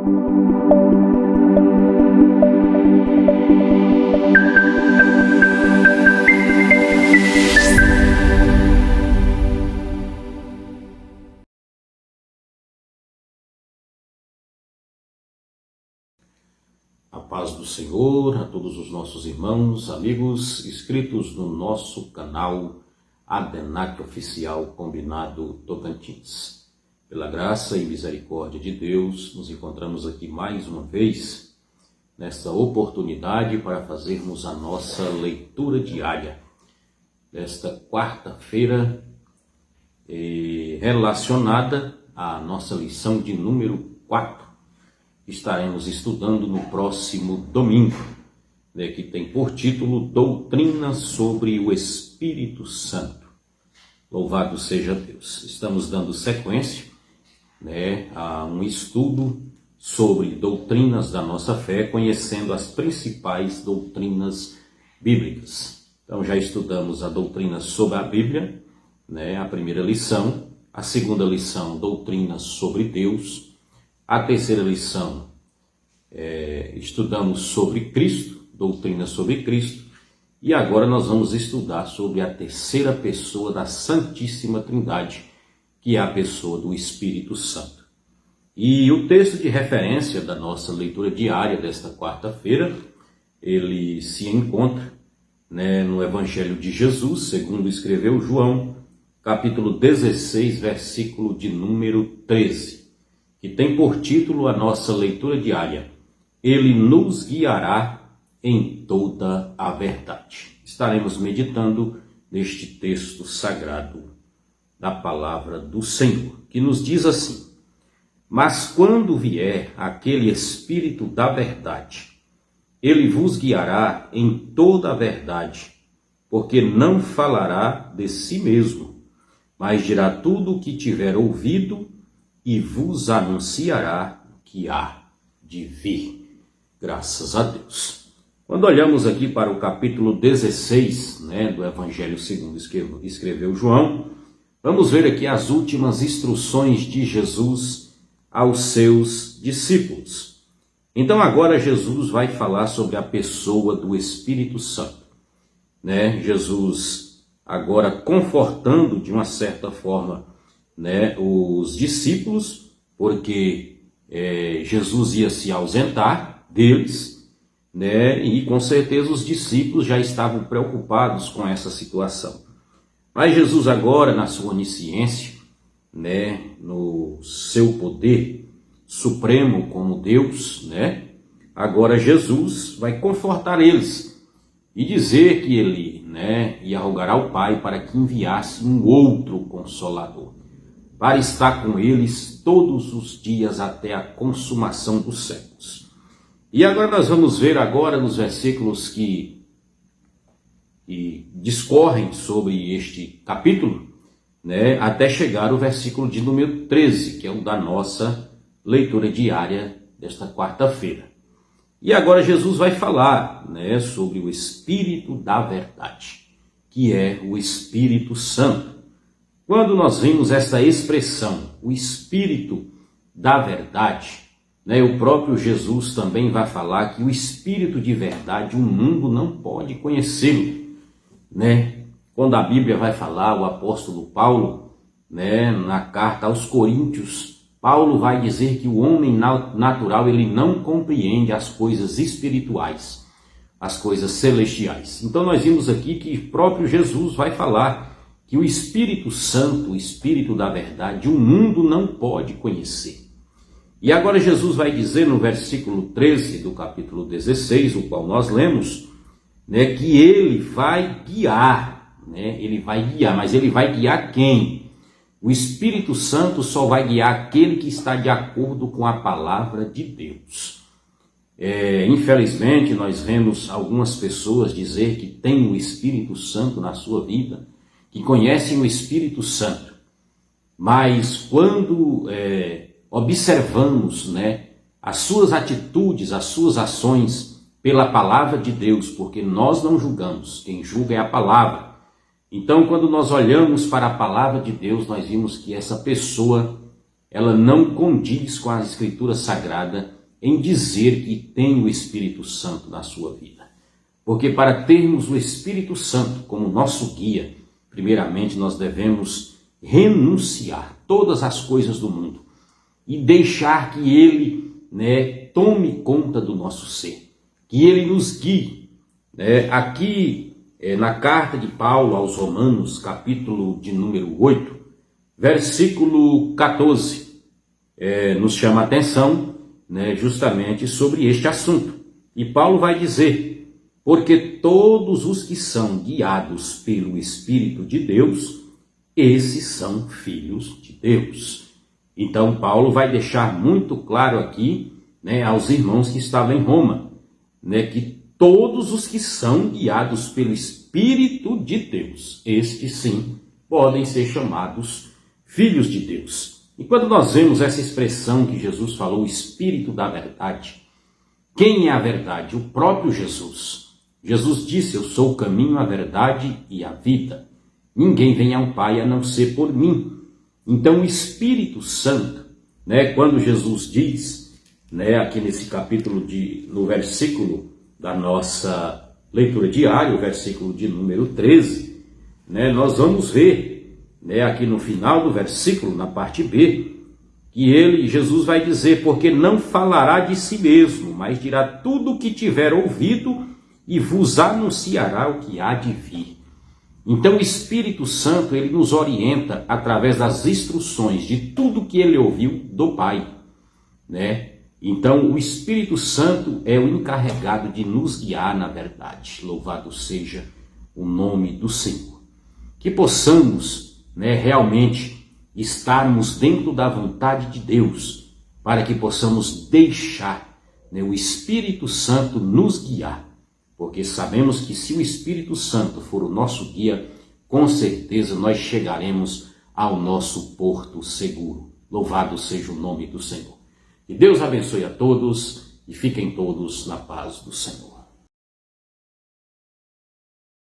A paz do Senhor a todos os nossos irmãos, amigos inscritos no nosso canal Adenac Oficial Combinado Tocantins. Pela graça e misericórdia de Deus, nos encontramos aqui mais uma vez, nesta oportunidade para fazermos a nossa leitura diária desta quarta-feira, relacionada à nossa lição de número 4. Estaremos estudando no próximo domingo, que tem por título Doutrina sobre o Espírito Santo. Louvado seja Deus. Estamos dando sequência a um estudo sobre doutrinas da nossa fé, conhecendo as principais doutrinas bíblicas. Então já estudamos a doutrina sobre a Bíblia, a primeira lição, a segunda lição, doutrina sobre Deus. A terceira lição, estudamos sobre Cristo, doutrina sobre Cristo, e agora nós vamos estudar sobre a terceira pessoa da Santíssima Trindade, que é a pessoa do Espírito Santo. E o texto de referência da nossa leitura diária desta quarta-feira, ele se encontra no Evangelho de Jesus, segundo escreveu João, capítulo 16, versículo de número 13. Que tem por título a nossa leitura diária, Ele nos guiará em toda a verdade. Estaremos meditando neste texto sagrado da palavra do Senhor, que nos diz assim: Mas quando vier aquele Espírito da verdade, Ele vos guiará em toda a verdade, porque não falará de si mesmo, mas dirá tudo o que tiver ouvido e vos anunciará o que há de vir. Graças a Deus. Quando olhamos aqui para o capítulo 16, do Evangelho segundo escreveu João, vamos ver aqui as últimas instruções de Jesus aos seus discípulos. Então agora Jesus vai falar sobre a pessoa do Espírito Santo. Jesus agora confortando de uma certa forma os discípulos, porque Jesus ia se ausentar deles, e com certeza os discípulos já estavam preocupados com essa situação. Mas Jesus agora, na sua onisciência, no seu poder supremo como Deus, agora Jesus vai confortar eles e dizer que ele ia rogar ao Pai para que enviasse um outro Consolador, para estar com eles todos os dias até a consumação dos séculos. E agora nós vamos ver agora nos versículos que discorrem sobre este capítulo, até chegar o versículo de número 13, que é o da nossa leitura diária desta quarta-feira. E agora Jesus vai falar sobre o Espírito da verdade, que é o Espírito Santo. Quando nós vimos essa expressão, o Espírito da verdade, o próprio Jesus também vai falar que o Espírito de verdade, o mundo não pode conhecê-lo. Quando a Bíblia vai falar, o apóstolo Paulo, na carta aos Coríntios, Paulo vai dizer que o homem natural ele não compreende as coisas espirituais, as coisas celestiais. Então nós vimos aqui que o próprio Jesus vai falar que o Espírito Santo, o Espírito da verdade, o mundo não pode conhecer. E agora Jesus vai dizer no versículo 13 do capítulo 16, o qual nós lemos, que ele vai guiar, ele vai guiar, mas ele vai guiar quem? O Espírito Santo só vai guiar aquele que está de acordo com a palavra de Deus. Infelizmente, nós vemos algumas pessoas dizer que têm o Espírito Santo na sua vida, que conhecem o Espírito Santo, mas quando observamos as suas atitudes, as suas ações pela palavra de Deus, porque nós não julgamos, quem julga é a palavra. Então, quando nós olhamos para a palavra de Deus, nós vimos que essa pessoa ela não condiz com a Escritura Sagrada em dizer que tem o Espírito Santo na sua vida. Porque para termos o Espírito Santo como nosso guia, primeiramente nós devemos renunciar todas as coisas do mundo e deixar que Ele, tome conta do nosso ser, que Ele nos guie. Aqui na carta de Paulo aos Romanos, capítulo de número 8, versículo 14, nos chama a atenção justamente sobre este assunto. E Paulo vai dizer: porque todos os que são guiados pelo Espírito de Deus, esses são filhos de Deus. Então Paulo vai deixar muito claro aqui, aos irmãos que estavam em Roma, que todos os que são guiados pelo Espírito de Deus, estes sim, podem ser chamados filhos de Deus. E quando nós vemos essa expressão que Jesus falou, o Espírito da verdade, quem é a verdade? O próprio Jesus. Jesus disse: eu sou o caminho, a verdade e a vida. Ninguém vem ao Pai a não ser por mim. Então o Espírito Santo, quando Jesus diz, aqui nesse capítulo, no versículo da nossa leitura diária, o versículo de número 13, nós vamos ver, aqui no final do versículo, na parte B, que Jesus vai dizer: porque não falará de si mesmo, mas dirá tudo o que tiver ouvido e vos anunciará o que há de vir. Então o Espírito Santo, ele nos orienta através das instruções de tudo que ele ouviu do Pai, Então o Espírito Santo é o encarregado de nos guiar na verdade. Louvado seja o nome do Senhor. Que possamos, realmente estarmos dentro da vontade de Deus, para que possamos deixar, o Espírito Santo nos guiar. Porque sabemos que se o Espírito Santo for o nosso guia, com certeza nós chegaremos ao nosso porto seguro. Louvado seja o nome do Senhor. Que Deus abençoe a todos e fiquem todos na paz do Senhor.